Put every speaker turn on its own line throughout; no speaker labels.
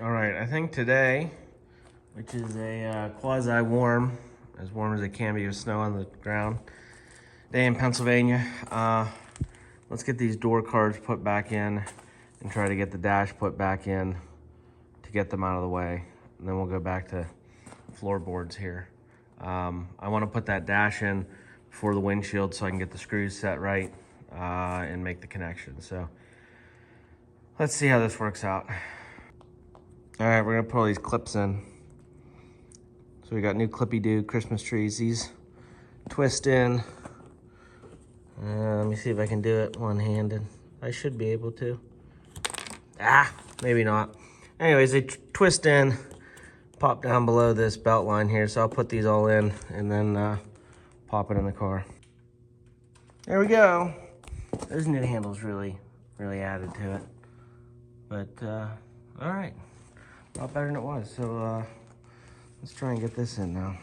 All right, I think today, which is a quasi-warm, as warm as it can be with snow on the ground, day in Pennsylvania, let's get these door cards put back in and try to get the dash put back in to get them out of the way. And then we'll go back to floorboards here. I want to put that dash in before the windshield so I can get the screws set right and make the connection. So let's see how this works out. All right, we're gonna put all these clips in. So we got new Clippy-Doo Christmas trees. These twist in. Let me see if I can do it one-handed. I should be able to. Maybe not. Anyways, they twist in, pop down below this belt line here. So I'll put these all in and then pop it in the car. There we go. Those new handles really added to it. But, all right. A lot better than it was. So let's try and get this in now.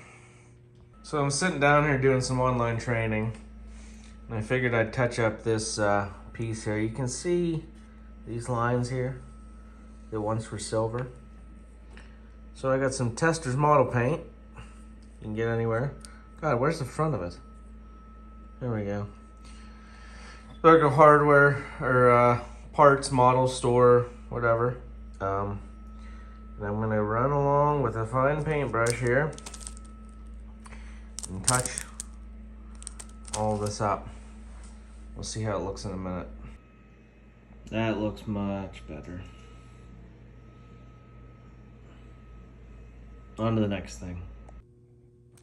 So I'm sitting down here doing some online training. And I figured I'd touch up this piece here. You can see these lines here that once were silver. So I got some Testors model paint. You can get anywhere. God, where's the front of it? There we go. Local hardware or parts, model store, whatever. And I'm gonna run along with a fine paintbrush here and touch all this up. We'll see how it looks in a minute. That looks much better. On to the next thing.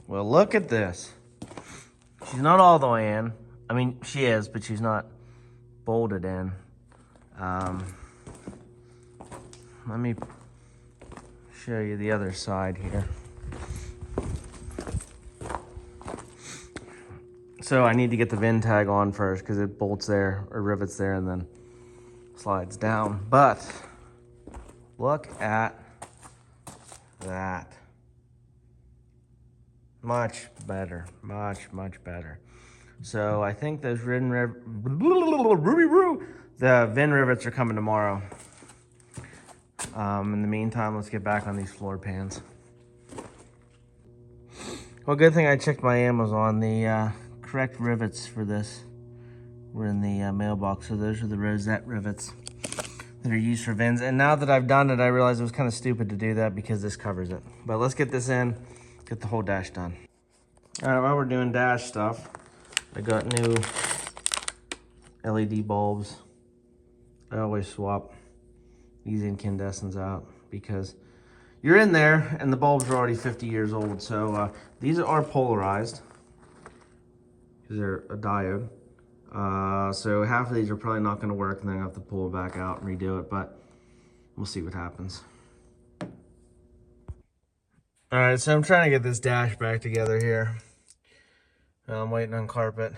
Well, look at this. She's not all the way in. I mean, she is, but she's not bolted in. Let me show you the other side here. So I need to get the VIN tag on first because it bolts there or rivets there and then slides down. But look at that. Much better, much better. So I think those the VIN rivets are coming tomorrow. In the meantime, let's get back on these floor pans. Well, good thing I checked my Amazon. The correct rivets for this were in the mailbox. So those are the rosette rivets that are used for VINs. And now that I've done it, I realized it was kind of stupid to do that because this covers it. But let's get this in, get the whole dash done. All right, while we're doing dash stuff, I got new LED bulbs. I always swap these incandescents out because you're in there and the bulbs are already 50 years old. So these are polarized because they're a diode. So half of these are probably not going to work and then I have to pull it back out and redo it, but we'll see what happens. All right, so I'm trying to get this dash back together here. I'm waiting on carpet.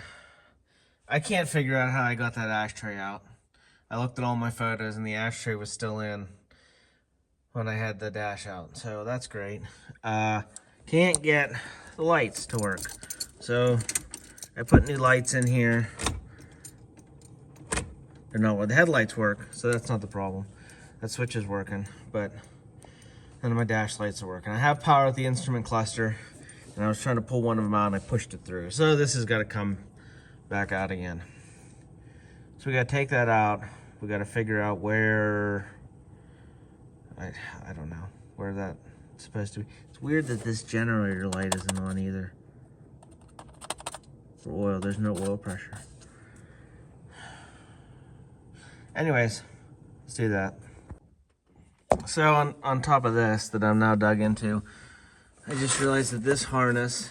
I can't figure out how I got that ashtray out. I looked at all my photos and the ashtray was still in when I had the dash out. So that's great. Can't get the lights to work. So I put new lights in here. Or no, well, the headlights work, so that's not the problem. That switch is working, but none of my dash lights are working. I have power with the instrument cluster, and I was trying to pull one of them out and I pushed it through. So this has got to come back out again. So we got to take that out. We got to figure out where, I don't know, where that's supposed to be. It's weird that this generator light isn't on either. For oil, there's no oil pressure. Anyways, let's do that. So on top of this that I'm now dug into, I just realized that this harness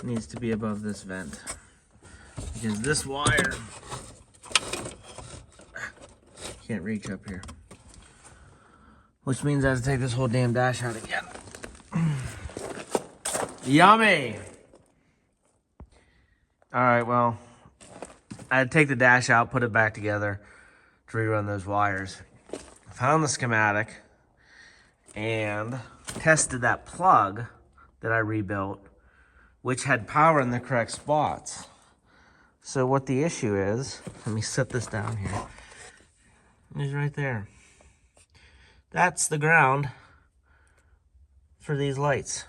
needs to be above this vent. Because this wire can't reach up here. Which means I have to take this whole damn dash out again. Yummy! Alright, well, I had to take the dash out, put it back together to rerun those wires. Found the schematic and tested that plug that I rebuilt, which had power in the correct spots. So what the issue is, let me set this down here. It's right there. That's the ground for these lights.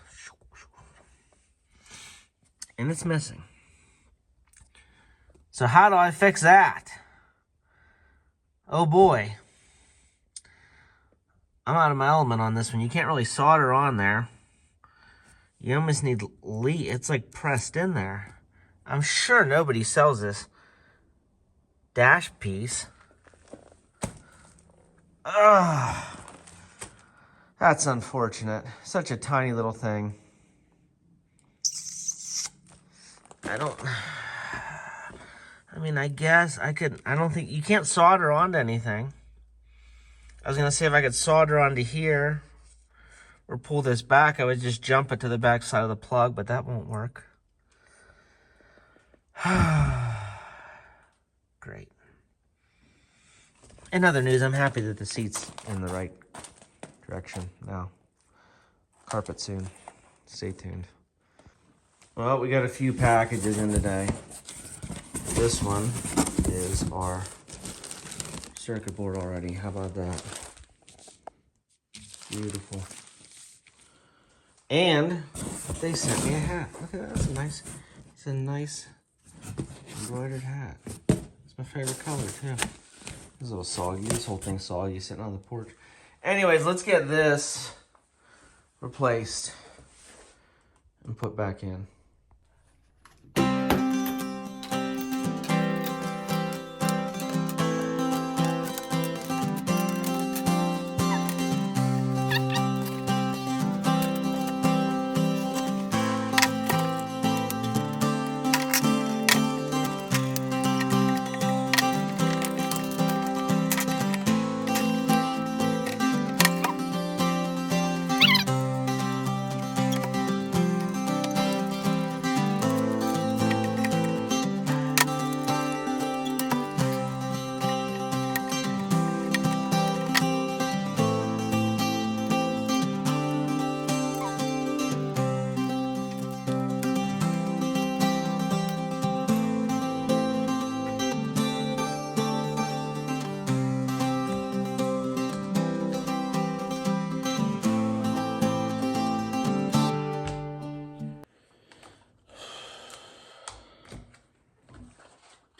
And it's missing. So how do I fix that? Oh boy. I'm out of my element on this one. You can't really solder on there. You almost need it's like pressed in there. I'm sure nobody sells this dash piece. Ugh. That's unfortunate. Such a tiny little thing. I mean, I guess I could, I don't think, you can't solder onto anything. I was gonna say if I could solder onto here or pull this back, I would just jump it to the back side of the plug, but that won't work. Great. In other news, I'm happy that the seat's in the right direction now. Carpet soon. Stay tuned. Well, we got a few packages in today. This one is our circuit board already. How about that? Beautiful. And they sent me a hat. Look at that. That's a nice, it's a nice embroidered hat. It's my favorite color too. It's a little soggy. This whole thing's soggy sitting on the porch. Anyways, let's get this replaced and put back in.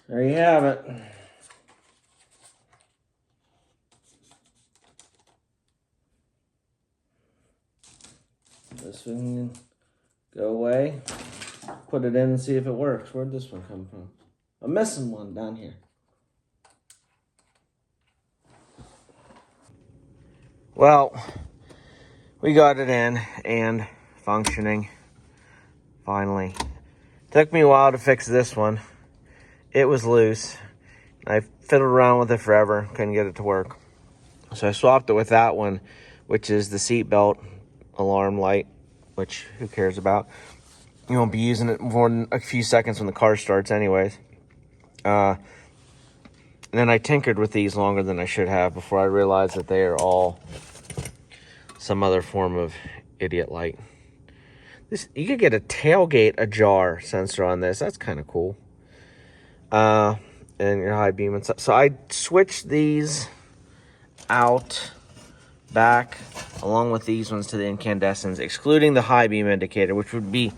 There you have it. This one can go away. Put it in and see if it works. Where'd this one come from? I'm missing one down here. Well, we got it in and functioning. Finally. Took me a while to fix this one. It was loose. I fiddled around with it forever. Couldn't get it to work. So I swapped it with that one, which is the seatbelt alarm light, which who cares about? You won't be using it more than a few seconds when the car starts anyways. And then I tinkered with these longer than I should have before I realized that they are all some other form of idiot light. You could get a tailgate ajar sensor on this. That's kind of cool. And your high beam and stuff. So I switched these out back along with these ones to the incandescents, excluding the high beam indicator, which would be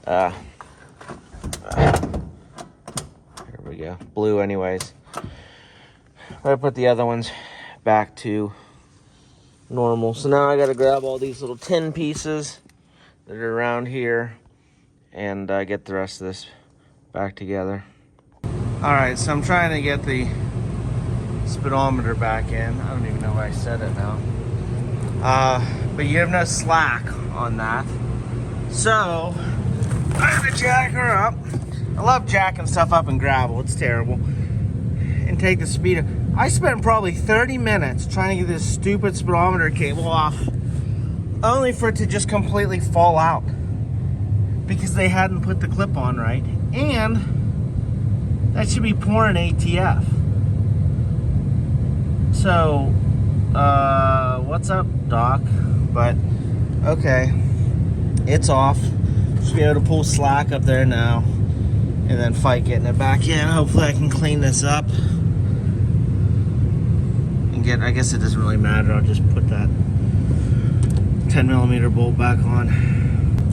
here we go, blue anyways. I put the other ones back to normal. So now I got to grab all these little tin pieces that are around here and get the rest of this back together. All right, so I'm trying to get the speedometer back in. I don't even know where I set it now. But you have no slack on that. So I have to jack her up. I love jacking stuff up in gravel. It's terrible. And take the speed. I spent probably 30 minutes trying to get this stupid speedometer cable off, only for it to just completely fall out because they hadn't put the clip on right. And that should be pouring ATF. So, what's up, Doc? But, okay, it's off. Should be able to pull slack up there now and then fight getting it back in. Hopefully I can clean this up and get, I guess it doesn't really matter. I'll just put that 10mm bolt back on.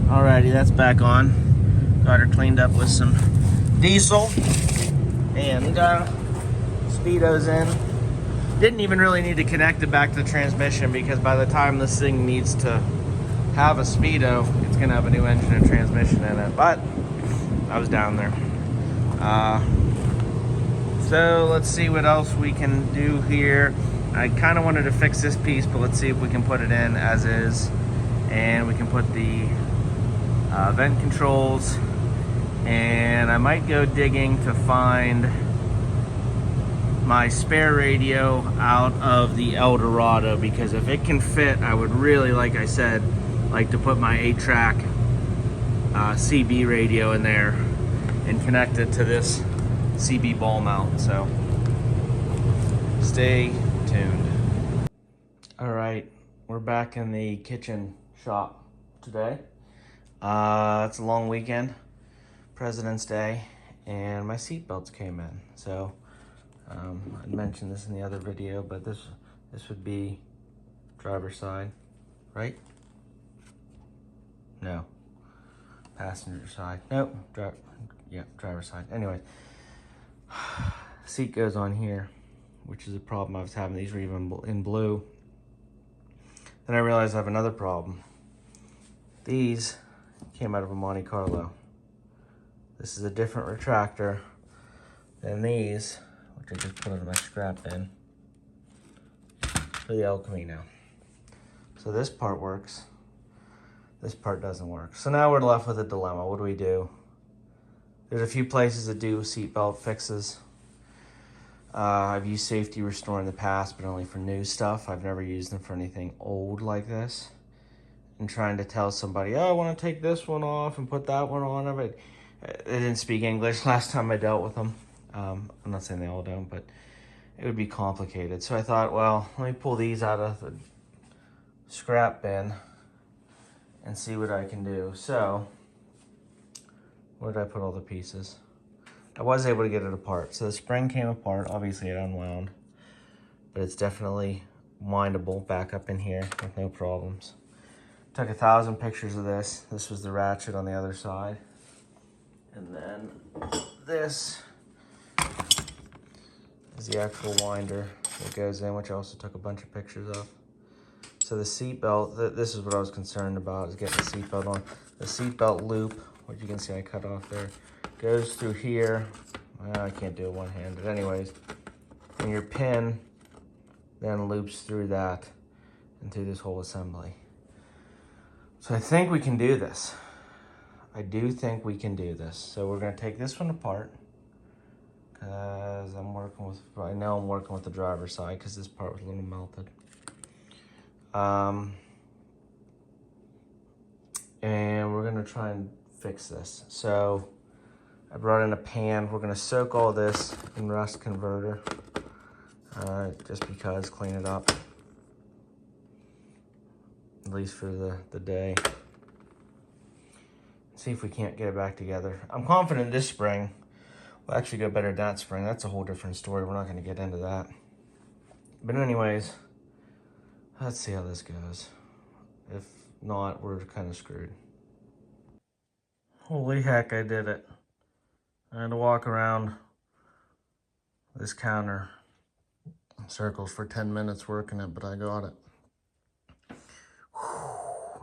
Alrighty, that's back on. Got her cleaned up with some diesel and speedos in. Didn't even really need to connect it back to the transmission because by the time this thing needs to have a speedo, it's gonna have a new engine and transmission in it. But I was down there. So let's see what else we can do here. I kind of wanted to fix this piece, but let's see if we can put it in as is. And we can put the vent controls, and I might go digging to find my spare radio out of the Eldorado, because if it can fit, I would really, like I said, like to put my 8-track CB radio in there and connect it to this CB ball mount. So stay tuned. All right, we're back in the kitchen shop today. It's a long weekend, President's Day, and my seat belts came in. So I mentioned this in the other video, but this would be driver's side, right? No, passenger side. Nope, driver's side. Anyway, seat goes on here, which is a problem I was having. These were even in blue. Then I realized I have another problem. These came out of a Monte Carlo. This is a different retractor than these, which I just put in my scrap bin for the El Camino. So this part works. This part doesn't work. So now we're left with a dilemma. What do we do? There's a few places that do seatbelt fixes. I've used Safety Restore in the past, but only for new stuff. I've never used them for anything old like this. And trying to tell somebody, oh, I want to take this one off and put that one on. But they didn't speak English last time I dealt with them. I'm not saying they all don't, but it would be complicated. So I thought, well, let me pull these out of the scrap bin and see what I can do. So where did I put all the pieces? I was able to get it apart. So the spring came apart. Obviously it unwound, but it's definitely windable back up in here with no problems. Took 1,000 pictures of this. This was the ratchet on the other side. And then this is the actual winder that goes in, which I also took a bunch of pictures of. So the seat belt, this is what I was concerned about, is getting the seat belt on. The seat belt loop, which you can see I cut off there, goes through here. Well, I can't do it one-handed anyways. And your pin then loops through that and through this whole assembly. So I think we can do this. I do think we can do this. So we're gonna take this one apart, because I know I'm working with the driver's side because this part was a little melted. And we're gonna try and fix this. So I brought in a pan. We're gonna soak all this in rust converter, just because, clean it up, at least for the day. See if we can't get it back together. I'm confident this spring will actually go better than that spring. That's a whole different story. We're not gonna get into that. But anyways, let's see how this goes. If not, we're kind of screwed. Holy heck, I did it. I had to walk around this counter in circles for 10 minutes working it, but I got it.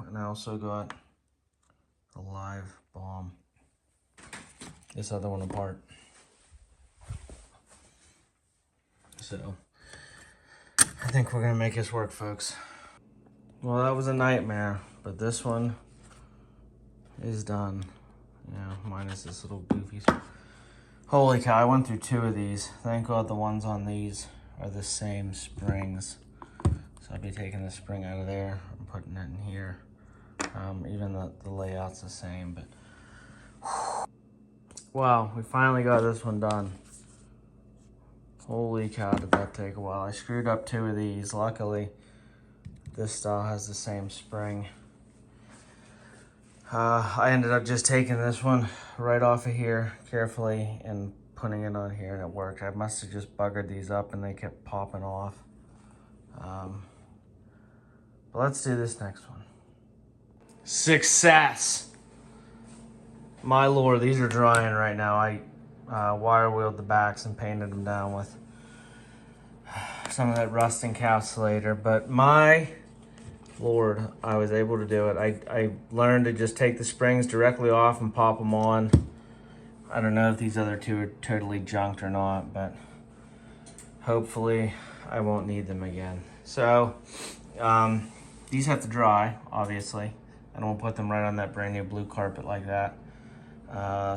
And I also got a live bomb. This other one apart. So I think we're gonna make this work, folks. Well, that was a nightmare, but this one is done. Yeah, minus this little goofy. Holy cow, I went through 2 of these. Thank God the ones on these are the same springs. So I'll be taking the spring out of there and putting it in here. Even the layout's the same, but wow, we finally got this one done. Holy cow, did that take a while. I screwed up 2 of these. Luckily, this style has the same spring. I ended up just taking this one right off of here carefully and putting it on here, and it worked. I must have just buggered these up and they kept popping off. But let's do this next one. Success! My lord, these are drying right now. I wire wheeled the backs and painted them down with some of that rust encapsulator, but my lord, I was able to do it. I learned to just take the springs directly off and pop them on. I don't know if these other two are totally junked or not, but hopefully I won't need them again. So these have to dry, obviously. I don't want to put them right on that brand new blue carpet like that.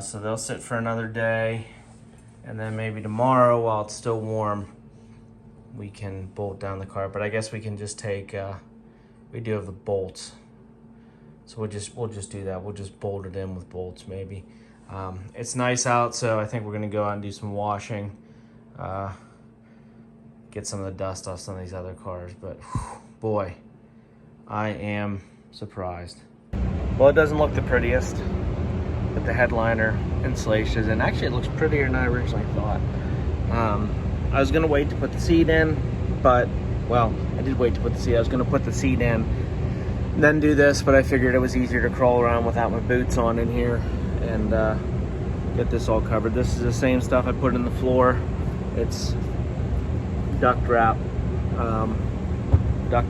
So they'll sit for another day, and then maybe tomorrow, while it's still warm, we can bolt down the carpet. I guess we can just take, we do have the bolts, so we'll just do that. We'll just bolt it in with bolts maybe. It's nice out, so I think we're gonna go out and do some washing, get some of the dust off some of these other cars. But whew, boy, I am surprised. Well, it doesn't look the prettiest with the headliner installations, and actually it looks prettier than I originally thought. I was gonna wait to put the seat in, but, well, I did wait to put the seat. I was gonna put the seat in, then do this, but I figured it was easier to crawl around without my boots on in here and get this all covered. This is the same stuff I put in the floor. It's duct wrap,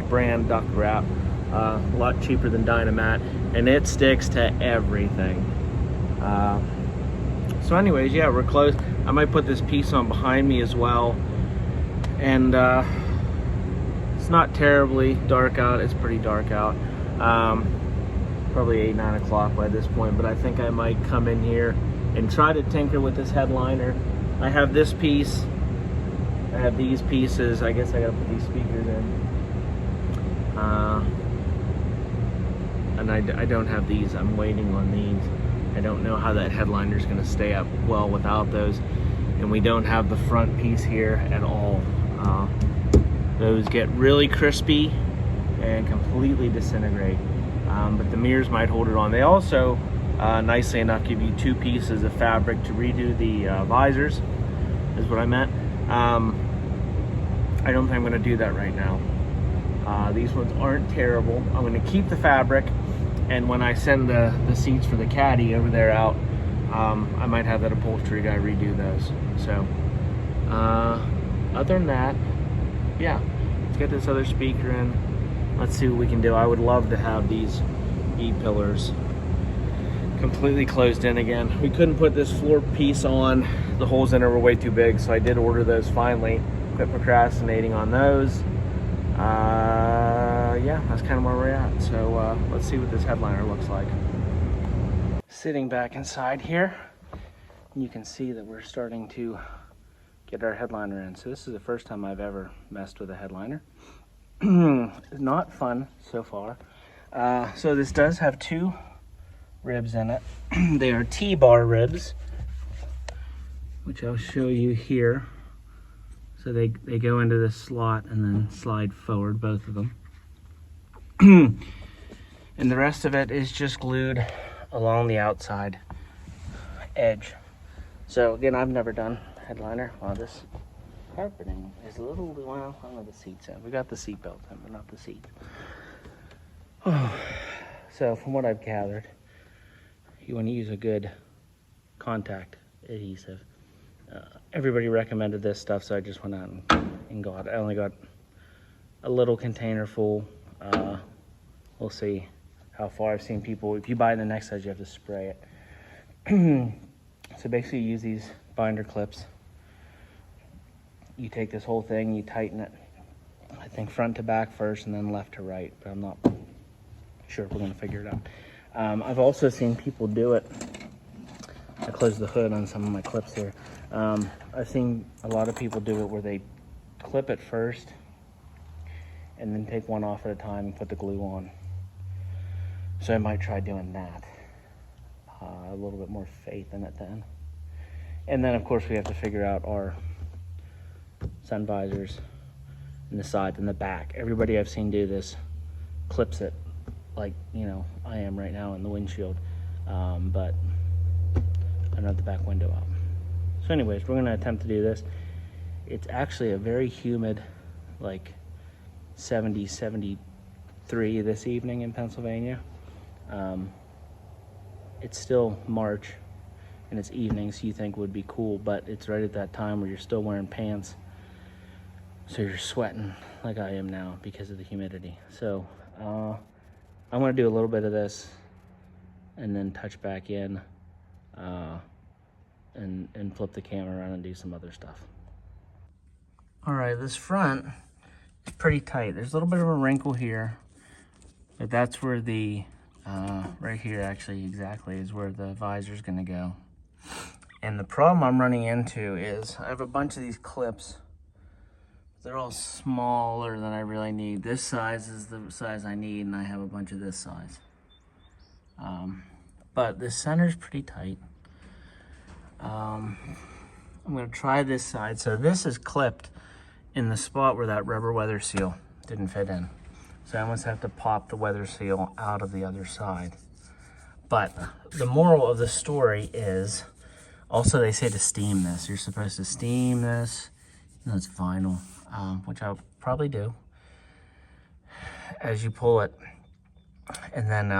brand duct wrap, a lot cheaper than Dynamat, and it sticks to everything. So anyways, yeah, we're close. I might put this piece on behind me as well. And it's not terribly dark out. It's pretty dark out. Probably 8, 9 o'clock by this point, but I think I might come in here and try to tinker with this headliner. I have this piece. I have these pieces. I guess I gotta put these speakers in. And I don't have these. I'm waiting on these. I don't know how that headliner is going to stay up well without those. And we don't have the front piece here at all. Those get really crispy and completely disintegrate. But the mirrors might hold it on. They also, nicely enough, give you 2 pieces of fabric to redo the visors, is what I meant. I don't think I'm going to do that right now. These ones aren't terrible. I'm going to keep the fabric, and when I send the seats for the caddy over there out, I might have that upholstery guy redo those. So other than that, yeah, let's get this other speaker in. Let's see what we can do. I would love to have these E-pillars completely closed in again. We couldn't put this floor piece on. The holes in it were way too big, so I did order those finally. Quit procrastinating on those. Yeah, that's kind of where we're at. So let's see what this headliner looks like. Sitting back inside here, you can see that we're starting to get our headliner in. So this is the first time I've ever messed with a headliner. Not fun so far. So this does have 2 ribs in it. They are T-bar ribs, which I'll show you here. So they go into this slot and then slide forward, both of them. And the rest of it is just glued along the outside edge. So again, I've never done headliner. Well, this carpeting is a little, well, I don't know the seats in. We got the seat belt in, but not the seat. So from what I've gathered, you want to use a good contact adhesive. Everybody recommended this stuff, so I just went out and got it. I only got a little container full. We'll see how far. I've seen people, if you buy the next size, you have to spray it. So basically you use these binder clips. You take this whole thing, you tighten it, I think front to back first and then left to right, but I'm not sure if we're going to figure it out. I've also seen people do it. I closed the hood on some of my clips here. I've seen a lot of people do it where they clip it first and then take one off at a time and put the glue on. So I might try doing that. A little bit more faith in it then. And then of course we have to figure out our sun visors and the sides and the back. Everybody I've seen do this clips it like, you know, I am right now in the windshield. But I don't have the back window out. So anyways, we're gonna attempt to do this. It's actually a very humid, like
70, 73 this evening in Pennsylvania. It's still March and it's evening, so you think would be cool, but it's right at that time where you're still wearing pants, so you're sweating like I am now because of the humidity. So I'm gonna do a little bit of this and then touch back in and flip the camera around and do some other stuff. All right, this front is pretty tight. There's a little bit of a wrinkle here, but that's where the, right here actually exactly is where the visor's gonna go. And the problem I'm running into is I have a bunch of these clips. They're all smaller than I really need. This size is the size I need, and I have a bunch of this size. But the center's pretty tight. I'm gonna try this side. So this is clipped in the spot where that rubber weather seal didn't fit in. So I almost have to pop the weather seal out of the other side. But the moral of the story is, also they say to steam this. You're supposed to steam this. No, it's vinyl, which I'll probably do as you pull it. And then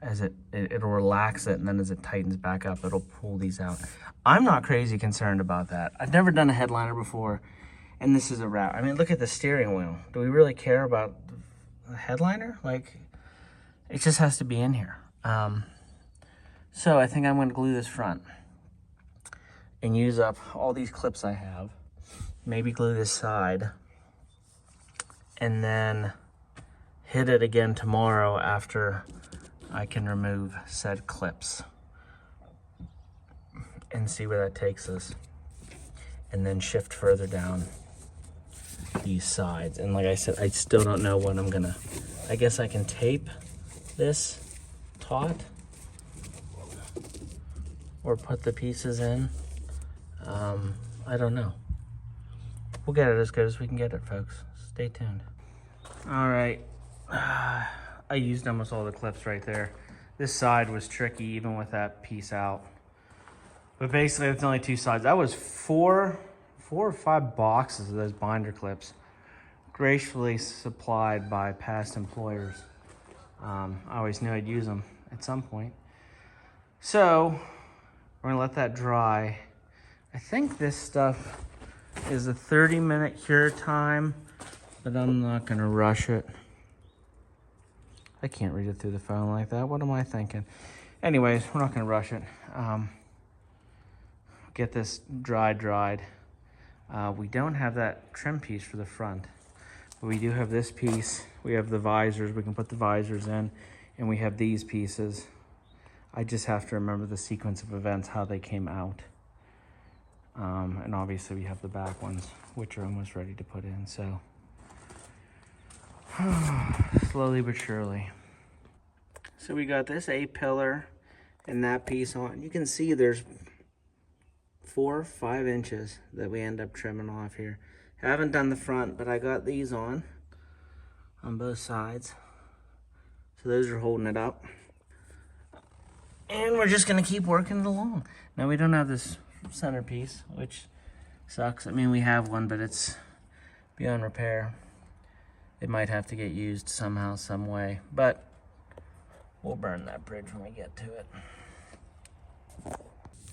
as it'll relax it, and then as it tightens back up, it'll pull these out. I'm not crazy concerned about that. I've never done a headliner before, and this is a wrap. I mean, look at the steering wheel. Do we really care about the headliner? Like, it just has to be in here. So I think I'm gonna glue this front and use up all these clips I have. Maybe glue this side, and then hit it again tomorrow after I can remove said clips and see where that takes us, and then shift further down these sides. And like I said, I still don't know what I'm gonna, I guess I can tape this taut or put the pieces in. I don't know. We'll get it as good as we can get it, folks. Stay tuned. All right. I used almost all the clips right there. This side was tricky even with that piece out. But basically it's only two sides. That was four or five boxes of those binder clips, gracefully supplied by past employers. I always knew I'd use them at some point. So we're gonna let that dry. I think this stuff is a 30-minute cure time, but I'm not gonna rush it. I can't read it through the phone like that. What am I thinking? Anyways, we're not gonna rush it. Get this dried. We don't have that trim piece for the front, but we do have this piece. We have the visors, we can put the visors in, and we have these pieces. I just have to remember the sequence of events, how they came out. And obviously we have the back ones, which are almost ready to put in, so. Slowly but surely. So we got this A-pillar and that piece on. You can see there's 4 or 5 inches that we end up trimming off here. Haven't done the front, but I got these on both sides. So those are holding it up. And we're just gonna keep working it along. Now we don't have this centerpiece, which sucks. I mean, we have one, but it's beyond repair. It might have to get used somehow, some way, but we'll burn that bridge when we get to it.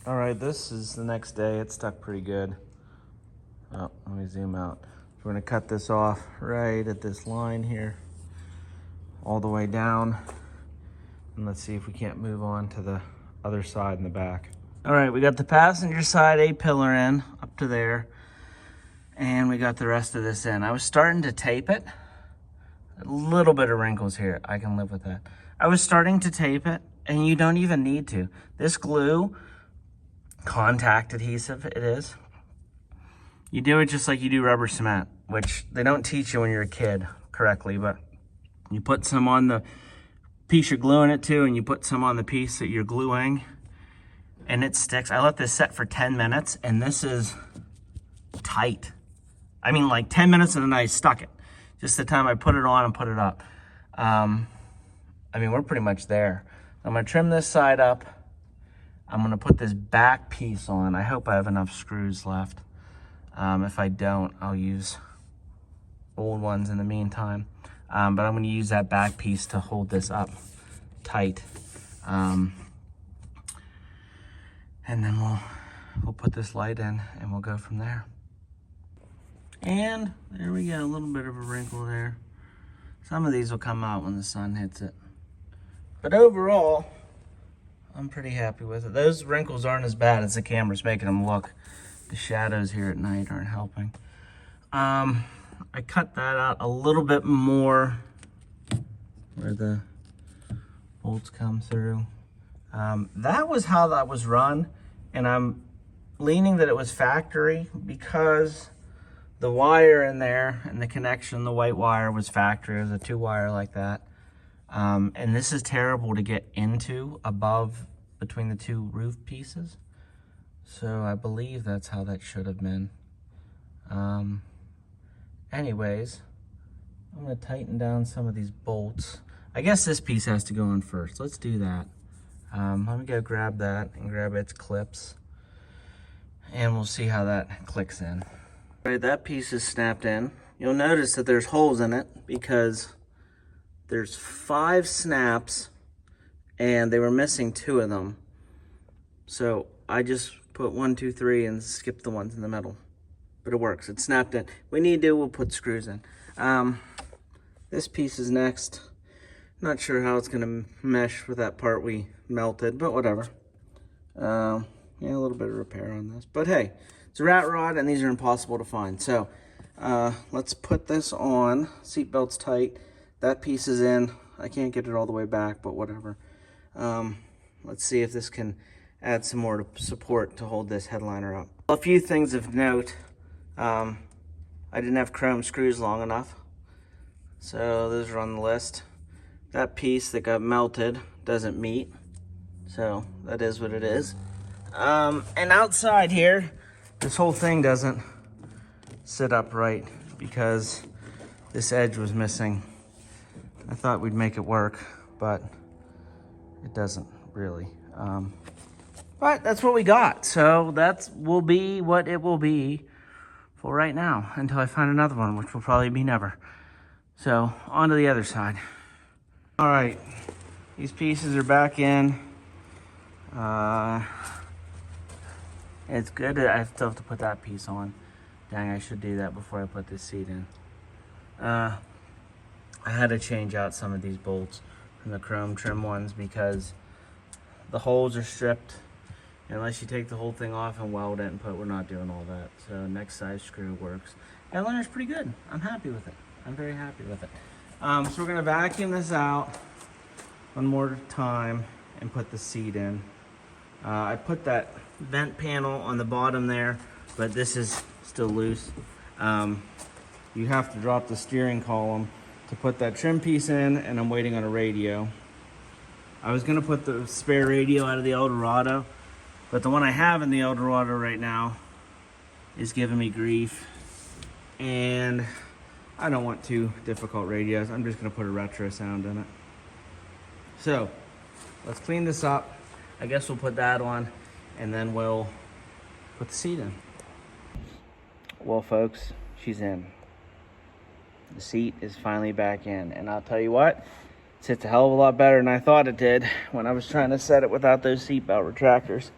All right, this is the next day. It stuck pretty good. Oh, let me zoom out. We're gonna cut this off right at this line here, all the way down. And let's see if we can't move on to the other side in the back. All right, we got the passenger side A-pillar in up to there, and we got the rest of this in. I was starting to tape it. A little bit of wrinkles here. I can live with that. I was starting to tape it, and you don't even need to. This glue, contact adhesive it is. You do it just like you do rubber cement, which they don't teach you when you're a kid correctly, but you put some on the piece you're gluing it to, and you put some on the piece that you're gluing, and it sticks. I let this set for 10 minutes, and this is tight. I mean, like 10 minutes, and then I stuck it. Just the time I put it on and put it up. I mean, we're pretty much there. I'm gonna trim this side up. I'm gonna put this back piece on. I hope I have enough screws left. If I don't, I'll use old ones in the meantime. but I'm going to use that back piece to hold this up tight. And then we'll put this light in and we'll go from there. And there we go, a little bit of a wrinkle there. Some of these will come out when the sun hits it. But overall, I'm pretty happy with it. Those wrinkles aren't as bad as the camera's making them look. The shadows here at night aren't helping. I cut that out a little bit more where the bolts come through. That was how that was run, and I'm leaning that it was factory because the wire in there and the connection, the white wire was factory. It was a 2-wire like that. And this is terrible to get into above between the 2 roof pieces. So I believe that's how that should have been. Anyways, I'm gonna tighten down some of these bolts. I guess this piece has to go in first. Let's do that. Let me go grab that and grab its clips, and we'll see how that clicks in. All right, that piece is snapped in. You'll notice that there's holes in it because there's 5 snaps and they were missing 2 of them. So I just put 1, 2, 3 and skip the ones in the middle. But it works, it's snapped in. We need to, we'll put screws in. This piece is next. Not sure how it's gonna mesh with that part we melted, but whatever. Yeah, a little bit of repair on this. But hey, it's a rat rod and these are impossible to find. So let's put this on. Seatbelt's tight. That piece is in. I can't get it all the way back, but whatever. Let's see if this can add some more support to hold this headliner up. A few things of note. I didn't have chrome screws long enough, so those are on the list. That piece that got melted doesn't meet, so that is what it is. And outside here, this whole thing doesn't sit up right because this edge was missing. I thought we'd make it work, but it doesn't really. But that's what we got, so that will be what it will be for right now until I find another one, which will probably be never. So on to the other side. All right, these pieces are back in. It's good. I still have to put that piece on. Dang, I should do that before I put this seat in. I had to change out some of these bolts from the chrome trim ones because the holes are stripped. Unless you take the whole thing off and weld it and we're not doing all that. So next size screw works. Headliner's pretty good. I'm happy with it. I'm very happy with it. So we're gonna vacuum this out one more time and put the seat in. I put that vent panel on the bottom there, but this is still loose. You have to drop the steering column to put that trim piece in, and I'm waiting on a radio. I was gonna put the spare radio out of the Eldorado, but the one I have in the Eldorado right now is giving me grief. And I don't want 2 difficult radios. I'm just gonna put a retro sound in it. So let's clean this up. I guess we'll put that on and then we'll put the seat in. Well, folks, she's in. The seat is finally back in. And I'll tell you what, it sits a hell of a lot better than I thought it did when I was trying to set it without those seatbelt retractors.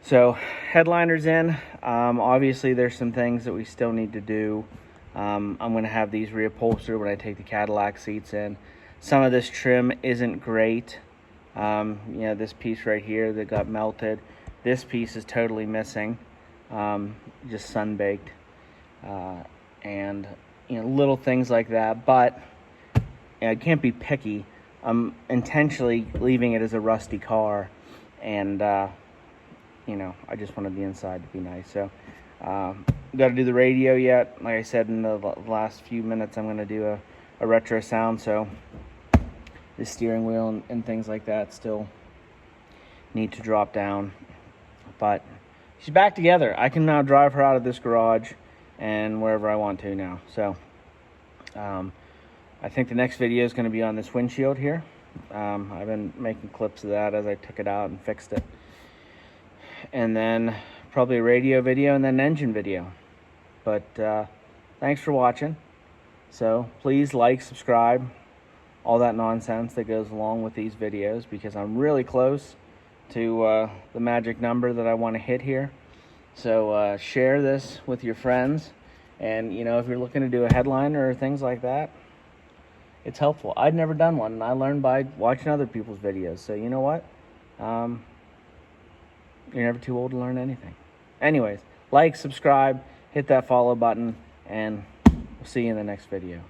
So headliner's in. Obviously there's some things that we still need to do. I'm gonna have these reupholstered when I take the Cadillac seats in. Some of this trim isn't great. You know, this piece right here that got melted. This piece is totally missing, just sun-baked. And, you know, little things like that, but you know, I can't be picky. I'm intentionally leaving it as a rusty car, and you know, I just wanted the inside to be nice. So got to do the radio yet. Like I said in the last few minutes, I'm going to do a retro sound. So the steering wheel and things like that still need to drop down. But she's back together. I can now drive her out of this garage and wherever I want to now. So I think the next video is going to be on this windshield here. I've been making clips of that as I took it out and fixed it. And then probably a radio video and then an engine video. But thanks for watching. So please like, subscribe, all that nonsense that goes along with these videos, because I'm really close to the magic number that I want to hit here. So share this with your friends, and you know, if you're looking to do a headline or things like that, it's helpful. I'd never done one, and I learned by watching other people's videos. So you know what? You're never too old to learn anything. Anyways, like, subscribe, hit that follow button, and we'll see you in the next video.